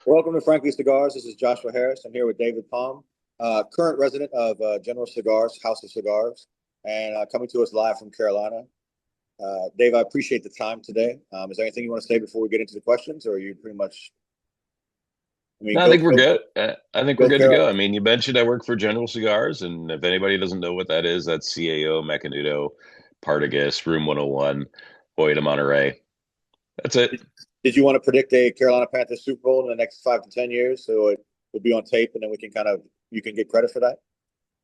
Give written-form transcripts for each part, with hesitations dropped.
Welcome to Frankly Cigars. This is Joshua Harris. I'm here with David Palm, current resident of General Cigars, House of Cigars, and coming to us live from Carolina. Dave, I appreciate the time today. Is there anything you want to say before we get into the questions, or are you pretty much? I mean, No, I think we're good. I think we're go good to Carol. go. I mean, you mentioned I work for General Cigars, and if anybody doesn't know what that is, that's CAO, Macanudo, Partagas, Room 101, Hoyt to Monterey. That's it. Did you want to predict a Carolina Panthers Super Bowl in the next 5 to 10 years, so it would be on tape, and then we can you can get credit for that?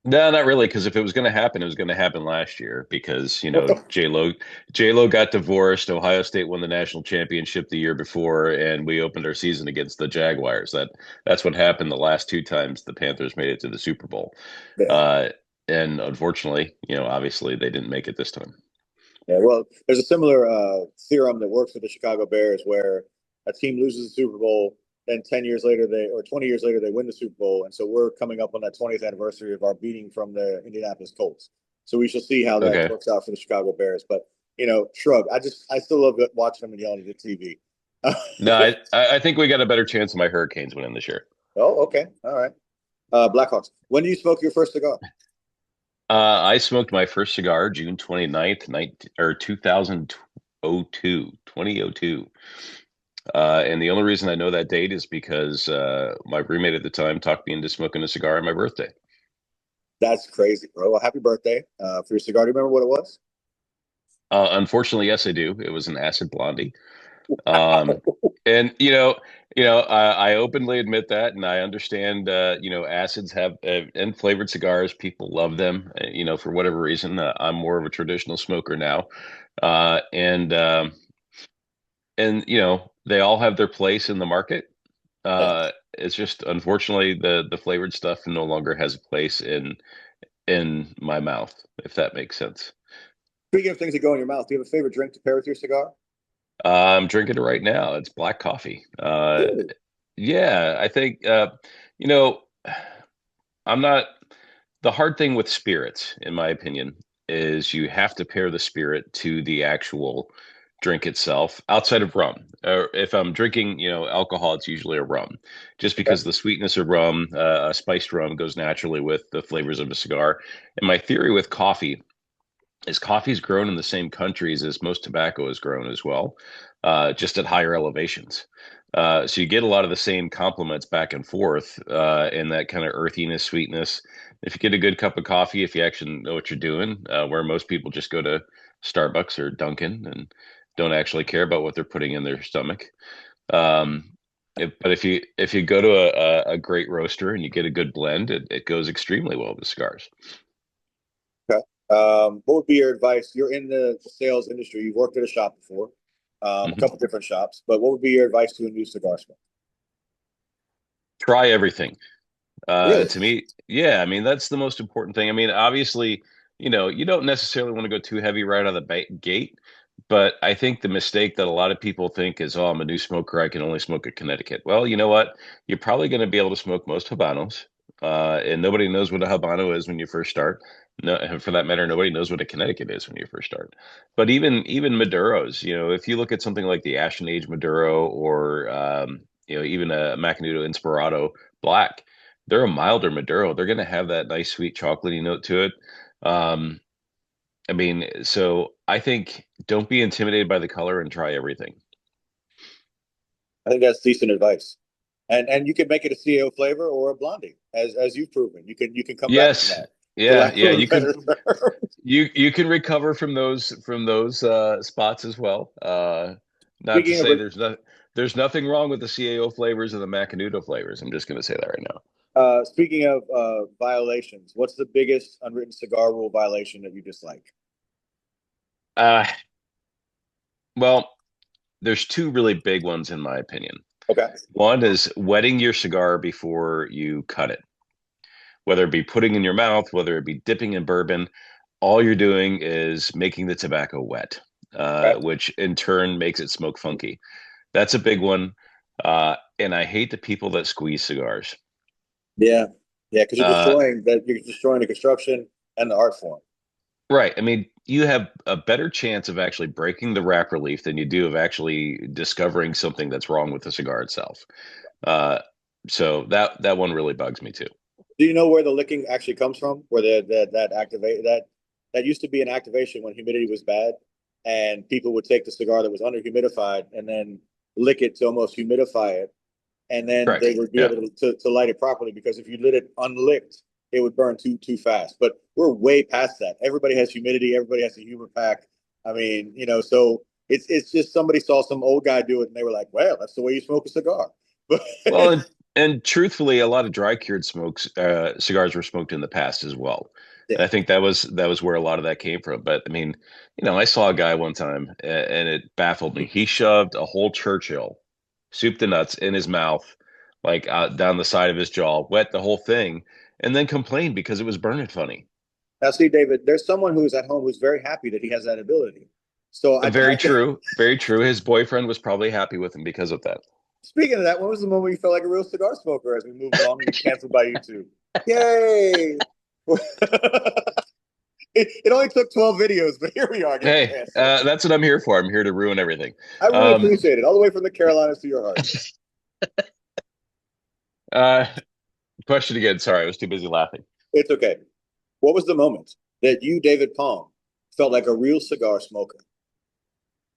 No, not really, because if it was going to happen, it was going to happen last year because, J Lo got divorced. Ohio State won the national championship the year before, and we opened our season against the Jaguars. That's what happened the last two times the Panthers made it to the Super Bowl. Yeah. Uh, and unfortunately, obviously they didn't make it this time. Yeah, well, there's a similar theorem that works for the Chicago Bears, where a team loses the Super Bowl, then 10 years later or 20 years later they win the Super Bowl, and so we're coming up on that 20th anniversary of our beating from the Indianapolis Colts. So we shall see how that Okay. works out for the Chicago Bears. But shrug. I still love watching them and yelling at the TV. No, I think we got a better chance of my Hurricanes winning this year. Oh, okay, all right. Blackhawks. When did you smoke your first cigar? I smoked my first cigar June 29th, 19, or 2002, 2002. And the only reason I know that date is because my roommate at the time talked me into smoking a cigar on my birthday. That's crazy, bro. Well, happy birthday for your cigar. Do you remember what it was? Unfortunately, yes, I do. It was an acid blondie. Um, Wow. and I openly admit that, and I understand. Acids have and flavored cigars. People love them. For whatever reason, I'm more of a traditional smoker now, and they all have their place in the market. Yeah. It's just unfortunately the flavored stuff no longer has a place in my mouth, if that makes sense. Speaking of things that go in your mouth, do you have a favorite drink to pair with your cigar? I'm drinking it right now. It's black coffee. Really? Yeah, I think you know, I'm not the hard thing with spirits, in my opinion, is you have to pair the spirit to the actual drink itself outside of rum. Or if I'm drinking, alcohol, it's usually a rum, just Okay. because the sweetness of rum, a spiced rum goes naturally with the flavors of a cigar. And my theory with coffee's grown in the same countries as most tobacco is grown as well, just at higher elevations. So you get a lot of the same complements back and forth, and that kind of earthiness, sweetness. If you get a good cup of coffee, if you actually know what you're doing, where most people just go to Starbucks or Dunkin' and don't actually care about what they're putting in their stomach. But if you go to a great roaster and you get a good blend, it goes extremely well with cigars. Okay. What would be your advice? You're in the sales industry. You've worked at a shop before, a Mhm. couple different shops. But what would be your advice to a new cigar smoker? Try everything. Really? To me, yeah, I mean, that's the most important thing. I mean, obviously, you don't necessarily want to go too heavy right out of the gate, but I think the mistake that a lot of people think is, oh, I'm a new smoker, I can only smoke at Connecticut. Well, you know what? You're probably going to be able to smoke most Habanos, and nobody knows what a Habano is when you first start. No, and for that matter, nobody knows what a Connecticut is when you first start. But even Maduros, if you look at something like the Ashen Age Maduro or even a Macanudo Inspirado Black, they're a milder Maduro. They're going to have that nice sweet chocolatey note to it. Um, I mean, so I think don't be intimidated by the color and try everything. I think that's decent advice. And you can make it a CEO flavor or a blondie, as you've proven. You can come back from Yes. that, for Yeah, lack yeah, of a you can better term. you can recover from those spots as well. Not to Speaking of say there's nothing wrong with the CAO flavors and the Macanudo flavors. I'm just going to say that right now. violations, what's the biggest unwritten cigar rule violation that you dislike? Uh, well, there's two really big ones in my opinion. Okay. One is wetting your cigar before you cut it, whether it be putting in your mouth, whether it be dipping in bourbon. All you're doing is making the tobacco wet, Okay. which in turn makes it smoke funky. That's a big one. And I hate the people that squeeze cigars. Yeah. Yeah, because Uh, you're destroying the construction and the art form. right. I mean, you have a better chance of actually breaking the wrap relief than you do of actually discovering something that's wrong with the cigar itself. Uh, so that one really bugs me too. Do you know where the licking actually comes from? Where that activate that used to be an activation when humidity was bad, and people would take the cigar that was under humidified and then lick it to almost humidify it, and then Correct. they would be Yeah. able to light it properly. Because if you lit it unlicked, it would burn too fast. But we're way past that. Everybody has humidity. Everybody has a humor pack. I mean, so it's just somebody saw some old guy do it, and they were like, "Well, that's the way you smoke a cigar." But Well, and truthfully, a lot of dry cured smokes, cigars were smoked in the past as well. yeah, And I think that was where a lot of that came from. But I mean, I saw a guy one time, and it baffled me. He shoved a whole Churchill, soup to nuts, in his mouth, like down the side of his jaw, wet the whole thing, and then complained because it was burning funny. now, see, David, there's someone who's at home who's very happy that he has that ability. So, Very true. Very true. His boyfriend was probably happy with him because of that. speaking of that, when was the moment you felt like a real cigar smoker as we move along and get canceled by YouTube? Yay! it only took 12 videos, but here we are getting Hey, canceled. that's what I'm here for. I'm here to ruin everything. I really Um, appreciate it, all the way from the Carolinas to your heart. uh, question again. Sorry, I was too busy laughing. It's okay. What was the moment that you, David Palm, felt like a real cigar smoker?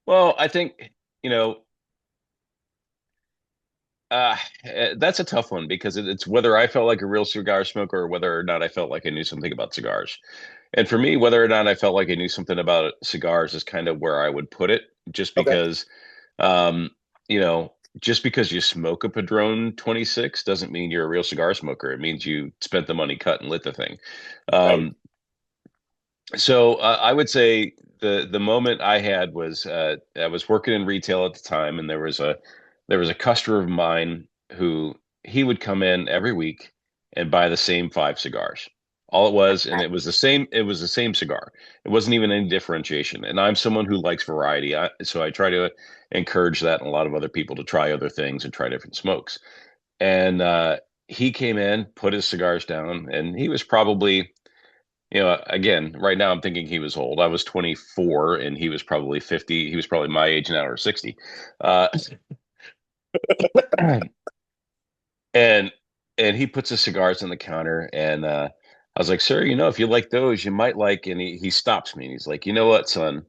Well, I think, you know, uh, that's a tough one because it's whether I felt like a real cigar smoker or whether or not I felt like I knew something about cigars. And for me, whether or not I felt like I knew something about cigars is kind of where I would put it, just Okay, because, um, you know, just because you smoke a Padron 26 doesn't mean you're a real cigar smoker. It means you spent the money, cut and lit the thing. right. Um, So I would say the moment I had was I was working in retail at the time, and there was a customer of mine who he would come in every week and buy the same five cigars. All it was, and it was the same cigar. It wasn't even any differentiation. And I'm someone who likes variety, so I try to encourage that in a lot of other people to try other things and try different smokes. And he came in, put his cigars down, and he was probably again, right now I'm thinking he was old. I was 24 and he was probably 50. He was probably my age now or 60. Uh, and and he puts his cigars on the counter and I was like, "Sir, if you like those, you might like." And he stops me and he's like, "You know what, son?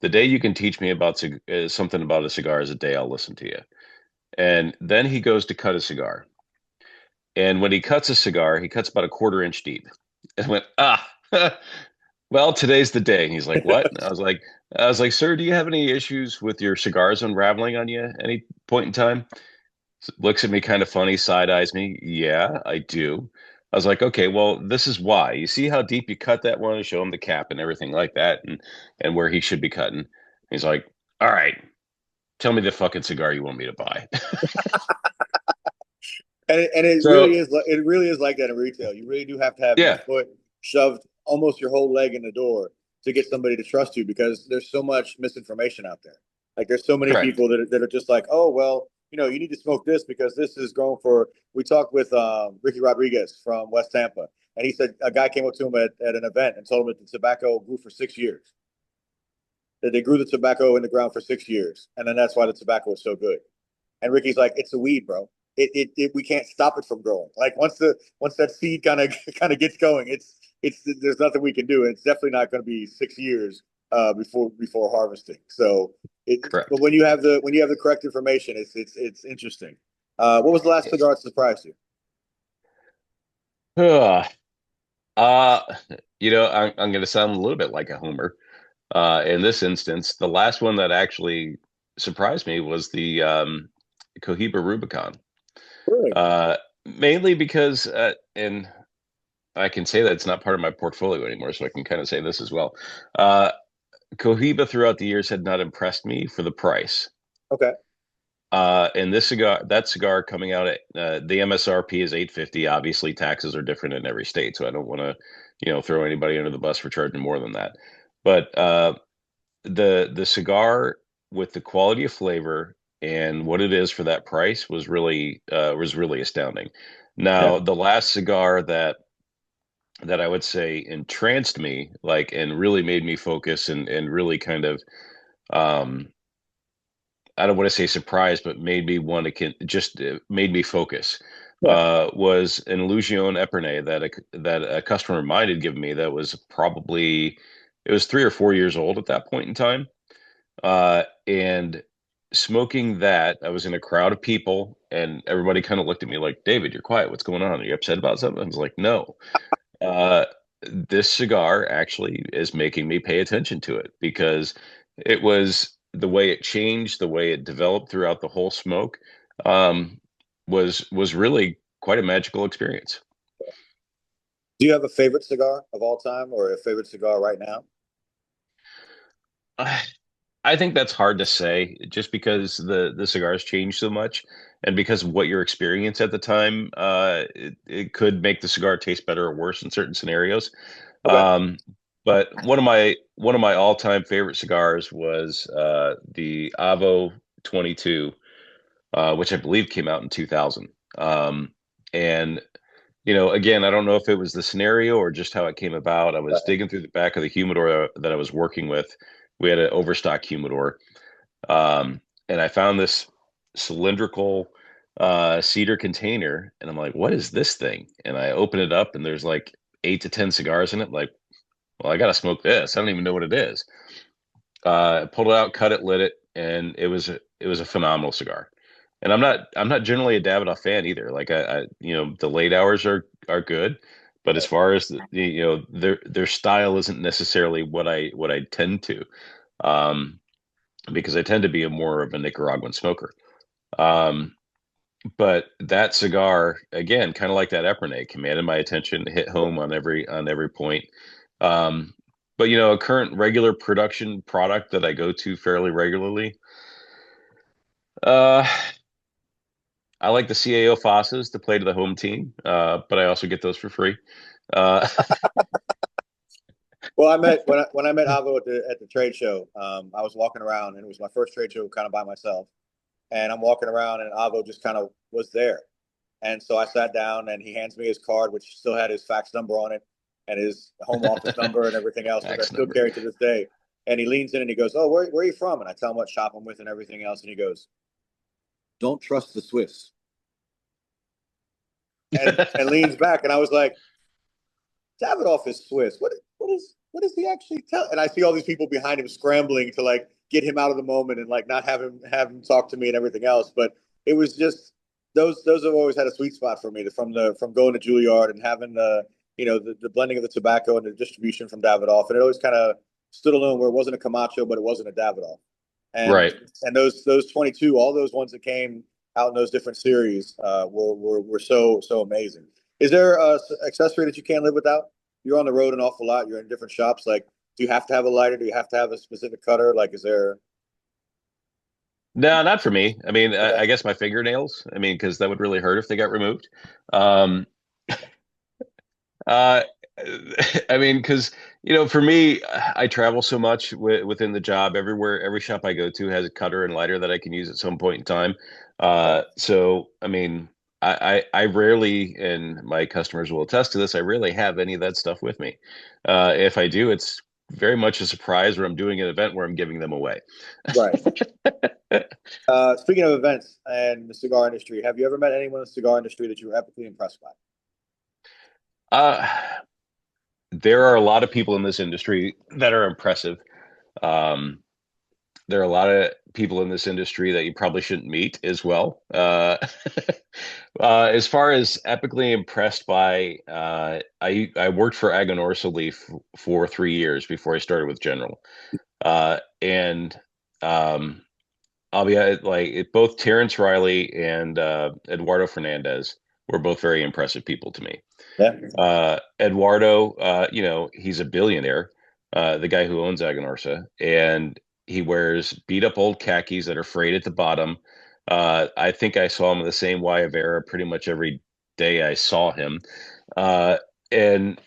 The day you can teach me about something about a cigar is the day I'll listen to you." And then he goes to cut a cigar. And when he cuts a cigar, he cuts about a quarter inch deep. And I went, well, today's the day. And he's like, what? And I was like, sir, do you have any issues with your cigars unraveling on you at any point in time? Looks at me kind of funny, side eyes me. Yeah, I do. I was like, okay, well, this is why. You see how deep you cut that one? Show him the cap and everything like that, and where he should be cutting. He's like, all right, tell me the fucking cigar you want me to buy. And it So really is like that in retail. You really do have to have your yeah, foot shoved almost your whole leg in the door to get somebody to trust you, because there's so much misinformation out there. Like there's so many correct. people that are just like, oh well, you need to smoke this because this is going for. We talked with Ricky Rodriguez from West Tampa, and he said a guy came up to him at an event and told him that the tobacco grew for 6 years. That they grew the tobacco in the ground for 6 years, and then that's why the tobacco is so good. And Ricky's like, it's a weed, bro. We can't stop it from growing. Like once that seed kind of gets going, it's there's nothing we can do. And it's definitely not going to be 6 years before harvesting. So but Correct. when you have the correct information, it's interesting. What was the last cigar that surprised you? Ugh. Uh, I'm going to sound a little bit like a homer. In this instance, the last one that actually surprised me was the Cohiba Rubicon. Really? Uh, Mainly because, and I can say that it's not part of my portfolio anymore, so I can kind of say this as well. Uh, Cohiba throughout the years had not impressed me for the price. Okay. And that cigar coming out at the MSRP is 850. Obviously, taxes are different in every state, so I don't want to, throw anybody under the bus for charging more than that. But the cigar with the quality of flavor and what it is for that price was really astounding. Yeah. Now, the last cigar that I would say entranced me, like, and really made me focus and really kind of um I don't want to say surprised, but made me want to just made me focus. Yeah. Was an Illusion Epernay that a customer of mine had given me that was probably it was 3 or 4 years old at that point in time. And smoking that, I was in a crowd of people, and everybody kind of looked at me like, "David, you're quiet. What's going on? Are you upset about something?" I was like, "No." Uh, this cigar actually is making me pay attention to it because it was the way it changed, the way it developed throughout the whole smoke, um, was really quite a magical experience. Do you have a favorite cigar of all time or a favorite cigar right now? I think that's hard to say just because the cigars change so much and because of what your experience at the time, it could make the cigar taste better or worse in certain scenarios. Okay. Um, but one of my all-time favorite cigars was the Avo 22, which I believe came out in 2000. And again, I don't know if it was the scenario or just how it came about. I was Right. digging through the back of the humidor that I was working with. We had an overstock humidor, um, and I found this cylindrical cedar container, and I'm like, "What is this thing?" And I open it up, and there's like 8 to 10 cigars in it. Like, well, I gotta smoke this. I don't even know what it is. Pulled it out, cut it, lit it, and it was a phenomenal cigar. And I'm not generally a Davidoff fan either. Like the late hours are good, but as Right. far as their style isn't necessarily what I tend to, um, because I tend to be a more of a Nicaraguan smoker. Um, but that cigar, again, kind of like that Epernay, commanded my attention, hit home on every point. Um, but a current regular production product that I go to fairly regularly. Uh, I like the CAO Fosses to play to the home team, but I also get those for free. Uh, Well, I met when I met Avo at the trade show. I was walking around, and it was my first trade show, kind of by myself. And I'm walking around, and Avo just kind of was there. And so I sat down, and he hands me his card, which still had his fax number on it, and his home office number, and everything else, which I Max still number. carry to this day. And he leans in, and he goes, "Oh, where are you from?" And I tell him what shop I'm with, and everything else. And he goes, "Don't trust the Swiss," and leans back. And I was like, Davidoff is Swiss. What is he actually tell? And I see all these people behind him scrambling to like get him out of the moment and like not have him talk to me and everything else. But it was just those have always had a sweet spot for me from going to Juilliard and having the blending of the tobacco and the distribution from Davidoff. And it always kind of stood alone where it wasn't a Camacho, but it wasn't a Davidoff. And Right. and those 22, all those ones that came out in those different series were so amazing. Is there a accessory that you can't live without? You're on the road an awful lot. You're in different shops. Like, do you have to have a lighter? Do you have to have a specific cutter? Like, is there? No, not for me. I mean, I Okay. guess my fingernails. I mean, because that would really hurt if they got removed. Um, Uh, I mean, because for me, I travel so much within the job. Everywhere, every shop I go to has a cutter and lighter that I can use at some point in time. Right. So I mean, I rarely, and my customers will attest to this, I rarely have any of that stuff with me. If I do, it's very much a surprise, or I'm doing an event where I'm giving them away. Right. Speaking of events and the cigar industry, have you ever met anyone in the cigar industry that you were epically impressed by? Uh, there are a lot of people in this industry that are impressive. Um, there are a lot of people in this industry that you probably shouldn't meet as well. As far as epically impressed by, I worked for Aganorsa Leaf for 3 years before I started with General, and um, I'll be both Terrence Riley and Eduardo Fernandez were both very impressive people to me. Yeah. Eduardo, he's a billionaire, the guy who owns Aganorsa, and he wears beat up old khakis that are frayed at the bottom. I think I saw him in the same Guayavera pretty much every day I saw him. Uh, and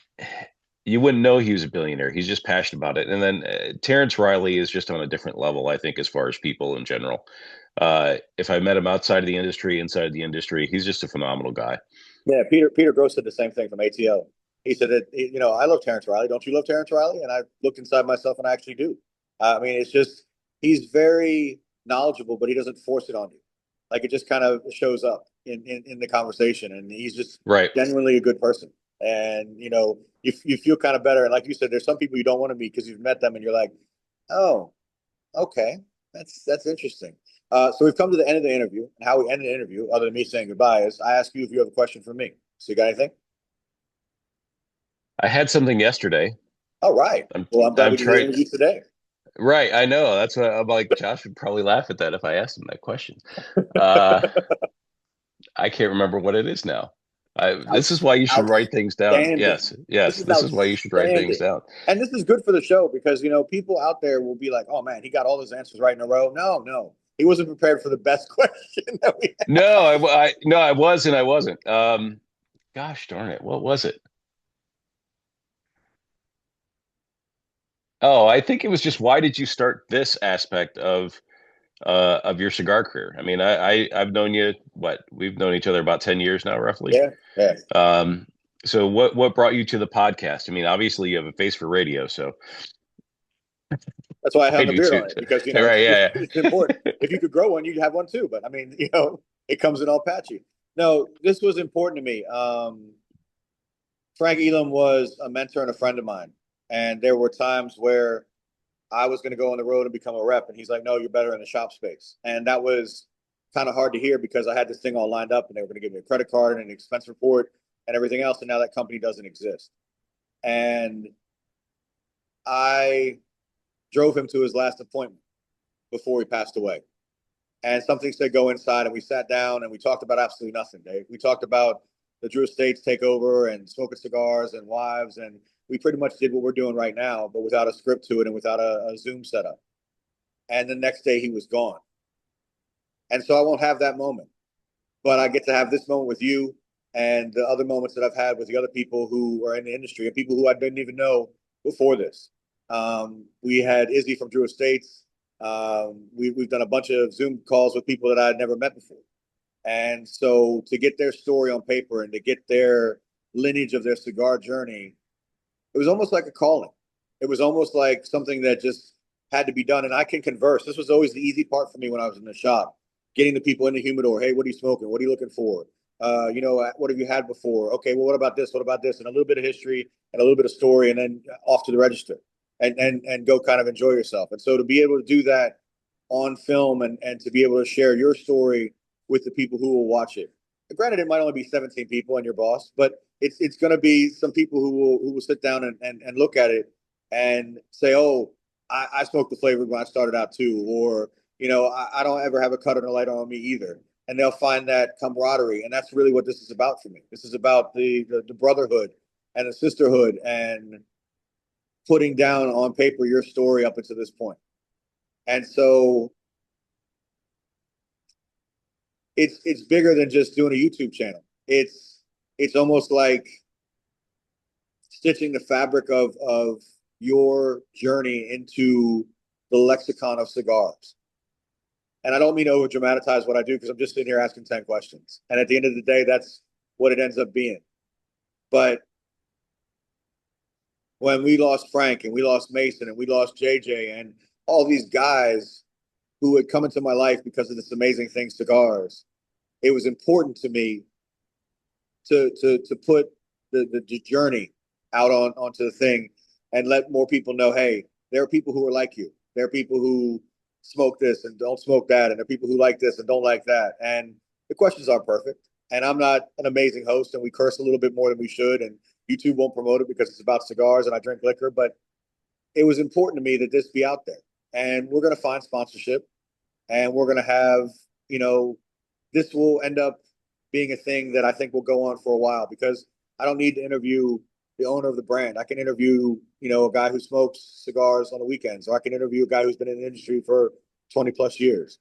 you wouldn't know he was a billionaire. He's just passionate about it. And then Terrence Riley is just on a different level, I think, as far as people in general. If I met him outside of the industry, inside the industry, he's just a phenomenal guy. Yeah. Peter Gross said the same thing from ATL. He said that I love Terrence Riley. Don't you love Terrence Riley? And I looked inside myself, and I actually do. I mean, it's just he's very knowledgeable, but he doesn't force it on you. Like it just kind of shows up in the conversation, and he's just Right. genuinely a good person. And you feel kind of better. And like you said, there's some people you don't want to meet because you've met them, and you're like, oh, okay, that's interesting. So we've come to the end of the interview, and how we end the interview, other than me saying goodbye, is I ask you if you have a question for me. So you got anything? I had something yesterday. All right. I'm Well, I'm glad I'm we did the trying. interview today. Right, I know. That's what I'm like. Josh would probably laugh at that if I asked him that question. Uh, I can't remember what it is now. This is why you should write things down. Outstanding. Yes, This yes. is This is why you should write things outstanding. down. And this is good for the show because, people out there will be like, oh man, he got all his answers right in a row. No, no. He wasn't prepared for the best question that we had. No, no, I was and I wasn't. Gosh darn it, what was it? Oh, I think it was just why did you start this aspect of your cigar career? I mean, I've known you, what, we've known each other about 10 years now, roughly. Yeah, yeah. Um, so what brought you to the podcast? I mean, obviously you have a face for radio, so That's why I I hung a do beard too. on it because, Right, yeah, it's important. If you could grow one, you'd have one too. But I mean, it comes in all patchy. No, this was important to me. Frank Elam was a mentor and a friend of mine. And there were times where I was going to go on the road and become a rep. And he's like, no, you're better in the shop space. And that was kind of hard to hear because I had this thing all lined up and they were going to give me a credit card and an expense report and everything else. And now that company doesn't exist. And I drove him to his last appointment before he passed away. And something said, go inside. And we sat down and we talked about absolutely nothing, Dave. We talked about the Drew Estates takeover and smoking cigars and wives. And we pretty much did what we're doing right now, but without a script to it and without a Zoom setup. And the next day he was gone. And so I won't have that moment, but I get to have this moment with you and the other moments that I've had with the other people who are in the industry and people who I didn't even know before this. We had Izzy from Drew Estates. We've done a bunch of Zoom calls with people that I had never met before. And so to get their story on paper and to get their lineage of their cigar journey, it was almost like a calling. It was almost like something that just had to be done. And I can converse. This was always the easy part for me when I was in the shop, getting the people in the humidor. Hey, what are you smoking? What are you looking for? What have you had before? Okay, well, what about this? What about this? And a little bit of history and a little bit of story, and then off to the register and go kind of enjoy yourself. And so to be able to do that on film and to be able to share your story with the people who will watch it. Granted, it might only be 17 people and your boss, but it's going to be some people who will sit down and look at it and say, oh, I smoked the flavor when I started out too, or I don't ever have a cut or a light on me either, and they'll find that camaraderie, and that's really what this is about for me. This is about the brotherhood and the sisterhood and putting down on paper your story up until this point. And so it's bigger than just doing a YouTube channel. It's almost like stitching the fabric of your journey into the lexicon of cigars. And I don't mean to over dramatize what I do because I'm just sitting here asking 10 questions. And at the end of the day, that's what it ends up being. But when we lost Frank and we lost Mason and we lost JJ and all these guys who had come into my life because of this amazing thing, cigars, it was important to me to put the journey out onto the thing and let more people know, hey, there are people who are like you. There are people who smoke this and don't smoke that, and there are people who like this and don't like that. And the questions aren't perfect. And I'm not an amazing host, and we curse a little bit more than we should. And YouTube won't promote it because it's about cigars and I drink liquor. But it was important to me that this be out there. And we're going to find sponsorship, and we're going to have, this will end up being a thing that I think will go on for a while because I don't need to interview the owner of the brand. I can interview, a guy who smokes cigars on the weekends, or I can interview a guy who's been in the industry for 20 plus years.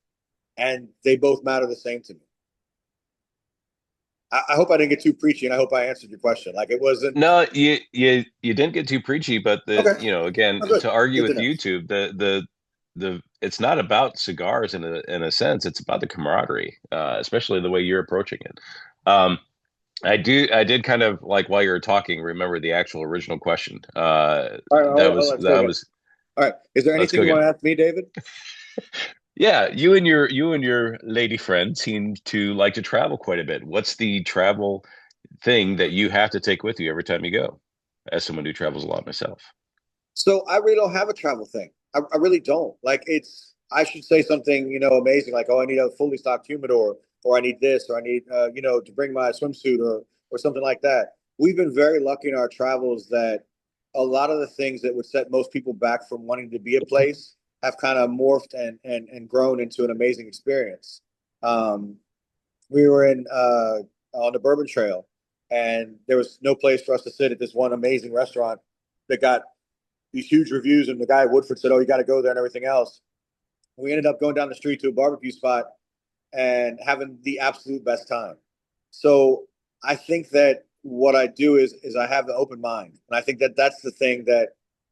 And they both matter the same to me. I hope I didn't get too preachy, and I hope I answered your question. Like it wasn't. No, you didn't get too preachy, but Okay. again, Oh, good. to argue Good to with know. YouTube, the it's not about cigars in a sense, it's about the camaraderie, especially the way you're approaching it. Um, I did kind of like while you were talking, remember the actual original question. All right, That let's go that again. was All right. Is there let's anything go you again. want to ask me, David? Yeah, you and your lady friend seem to like to travel quite a bit. What's the travel thing that you have to take with you every time you go? As someone who travels a lot myself. So I really don't have a travel thing. I really don't. Like it's I should say something, amazing, like, oh, I need a fully stocked humidor, or I need this, or I need to bring my swimsuit or something like that. We've been very lucky in our travels that a lot of the things that would set most people back from wanting to be a place have kind of morphed and grown into an amazing experience. Um, we were in on the Bourbon Trail, and there was no place for us to sit at this one amazing restaurant that got these huge reviews, and the guy at Woodford said, "Oh, you got to go there," and everything else. We ended up going down the street to a barbecue spot and having the absolute best time. So I think that what I do is I have an open mind, and I think that that's the thing that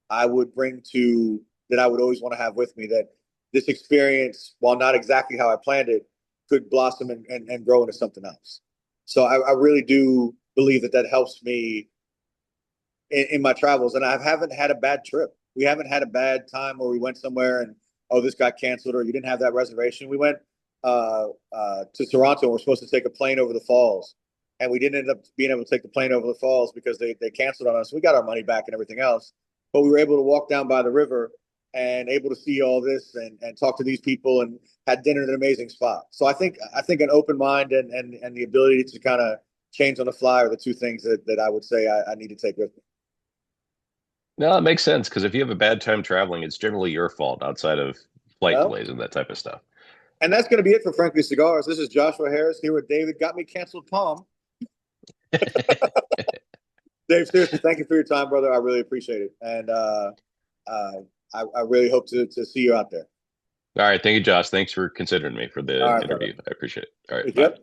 I would bring to that I would always want to have with me. That this experience, while not exactly how I planned it, could blossom and grow into something else. So I really do believe that that helps me in my travels, and I haven't had a bad trip. We haven't had a bad time where we went somewhere and, oh, this got canceled, or you didn't have that reservation. We went to Toronto. We're supposed to take a plane over the falls, and we didn't end up being able to take the plane over the falls because they canceled on us. We got our money back and everything else, but we were able to walk down by the river and able to see all this and talk to these people and had dinner at an amazing spot. So I think an open mind and the ability to kind of change on the fly are the two things that I would say I need to take with me. No, it makes sense because if you have a bad time traveling, it's generally your fault outside of flight Yeah. delays and that type of stuff. And that's going to be it for Frankly Cigars. This is Joshua Harris here with David. Got me canceled, Palm. Dave, seriously, thank you for your time, brother. I really appreciate it. And uh, I really hope to see you out there. All right. Thank you, Josh. Thanks for considering me for All the right, brother. interview. I appreciate it. All right. Bye. Yep.